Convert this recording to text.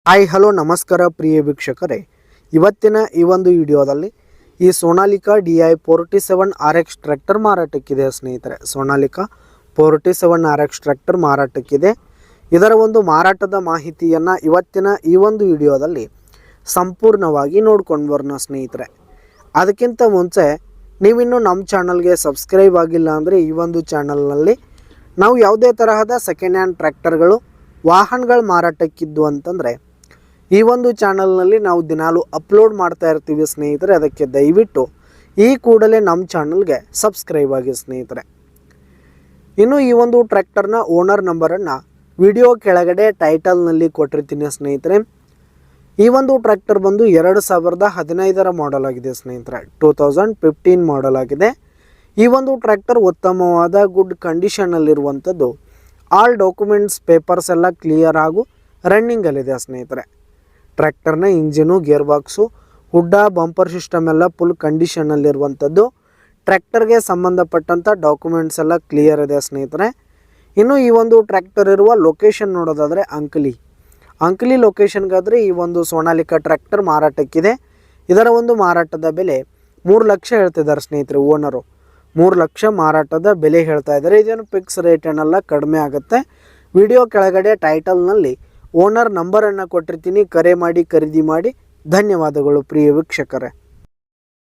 Hi hello ನಮಸ್ಕಾರ ಪ್ರಿಯ ವೀಕ್ಷಕರೇ, ಇವತ್ತಿನ ಈ ಒಂದು ವಿಡಿಯೋದಲ್ಲಿ ಈ ಸೋನಾಲಿಕಾ DI 47 RX ಟ್ರ್ಯಾಕ್ಟರ್ ಮಾರಾಟಕ್ಕಿದೆ ಸ್ನೇಹಿತರೆ. ಸೋನಾಲಿಕಾ 47 RX ಟ್ರ್ಯಾಕ್ಟರ್ ಮಾರಾಟಕ್ಕಿದೆ. ಇದರ ಒಂದು ಮಾರಾಟದ ಮಾಹಿತಿಯನ್ನು ಇವತ್ತಿನ ಈ ಒಂದು ವಿಡಿಯೋದಲ್ಲಿ ಸಂಪೂರ್ಣವಾಗಿ ನೋಡ್ಕೊಂಡು ಬರೋಣ ಸ್ನೇಹಿತರೆ. ಅದಕ್ಕಿಂತ ಮುಂಚೆ ನೀವಿನ್ನೂ ನಮ್ಮ ಚಾನಲ್ಗೆ ಸಬ್ಸ್ಕ್ರೈಬ್ ಆಗಿಲ್ಲ ಅಂದರೆ ಈ ಒಂದು ಚಾನಲ್ನಲ್ಲಿ ನಾವು ಯಾವುದೇ ತರಹದ ಸೆಕೆಂಡ್ ಹ್ಯಾಂಡ್ ಟ್ರ್ಯಾಕ್ಟರ್ಗಳು ವಾಹನಗಳು ಮಾರಾಟಕ್ಕಿದ್ದು ಅಂತಂದರೆ ಈ ಒಂದು ಚಾನಲ್ನಲ್ಲಿ ನಾವು ದಿನಾಲು ಅಪ್ಲೋಡ್ ಮಾಡ್ತಾ ಇರ್ತೀವಿ ಸ್ನೇಹಿತರೆ. ಅದಕ್ಕೆ ದಯವಿಟ್ಟು ಈ ಕೂಡಲೇ ನಮ್ಮ ಚಾನಲ್ಗೆ ಸಬ್ಸ್ಕ್ರೈಬ್ ಆಗಿ ಸ್ನೇಹಿತರೆ. ಇನ್ನು ಈ ಒಂದು ಟ್ರ್ಯಾಕ್ಟರ್ನ ಓನರ್ ನಂಬರನ್ನು ವಿಡಿಯೋ ಕೆಳಗಡೆ ಟೈಟಲ್ನಲ್ಲಿ ಕೊಟ್ಟಿರ್ತೀನಿ ಸ್ನೇಹಿತರೆ. ಈ ಒಂದು ಟ್ರ್ಯಾಕ್ಟರ್ ಬಂದು 2015 ಮಾಡೆಲ್ ಆಗಿದೆ ಸ್ನೇಹಿತರೆ. 2015 ಮಾಡೆಲ್ ಆಗಿದೆ. ಈ ಒಂದು ಟ್ರ್ಯಾಕ್ಟರ್ ಉತ್ತಮವಾದ ಗುಡ್ ಕಂಡೀಷನ್ನಲ್ಲಿರುವಂಥದ್ದು. ಆಲ್ ಡಾಕ್ಯುಮೆಂಟ್ಸ್ ಪೇಪರ್ಸ್ ಎಲ್ಲ ಕ್ಲಿಯರ್ ಹಾಗೂ ರನ್ನಿಂಗಲ್ಲಿದೆ ಸ್ನೇಹಿತರೆ. ಟ್ರ್ಯಾಕ್ಟರ್ನ ಇಂಜಿನು, ಗೇರ್ ಬಾಕ್ಸು, ಹುಡ್ಡ, ಬಂಪರ್ ಸಿಸ್ಟಮ್ ಎಲ್ಲ ಫುಲ್ ಕಂಡೀಷನ್ನಲ್ಲಿರುವಂಥದ್ದು. ಟ್ರ್ಯಾಕ್ಟರ್ಗೆ ಸಂಬಂಧಪಟ್ಟಂಥ ಡಾಕ್ಯುಮೆಂಟ್ಸ್ ಎಲ್ಲ ಕ್ಲಿಯರ್ ಇದೆ ಸ್ನೇಹಿತರೆ. ಇನ್ನು ಈ ಒಂದು ಟ್ರ್ಯಾಕ್ಟರ್ ಇರುವ ಲೊಕೇಶನ್ ನೋಡೋದಾದರೆ ಅಂಕಲಿ ಲೊಕೇಶನ್ಗಾದರೆ ಈ ಒಂದು ಸೋನಾಲಿಕಾ ಟ್ರ್ಯಾಕ್ಟರ್ ಮಾರಾಟಕ್ಕಿದೆ. ಇದರ ಒಂದು ಮಾರಾಟದ ಬೆಲೆ 3 ಲಕ್ಷ ಹೇಳ್ತಿದ್ದಾರೆ ಸ್ನೇಹಿತರೆ. ಓನರು 3 ಲಕ್ಷ ಮಾರಾಟದ ಬೆಲೆ ಹೇಳ್ತಾ ಇದ್ದಾರೆ. ಇದೇನು ಫಿಕ್ಸ್ ರೇಟ್ ಏನಲ್ಲ, ಕಡಿಮೆ ಆಗುತ್ತೆ. ವಿಡಿಯೋ ಕೆಳಗಡೆ ಟೈಟಲ್ನಲ್ಲಿ ಓನರ್ ನಂಬರನ್ನು ಕೊಟ್ಟಿರ್ತೀನಿ. ಕರೆ ಮಾಡಿ ಖರೀದಿ ಮಾಡಿ. ಧನ್ಯವಾದಗಳು ಪ್ರಿಯ ವೀಕ್ಷಕರೇ.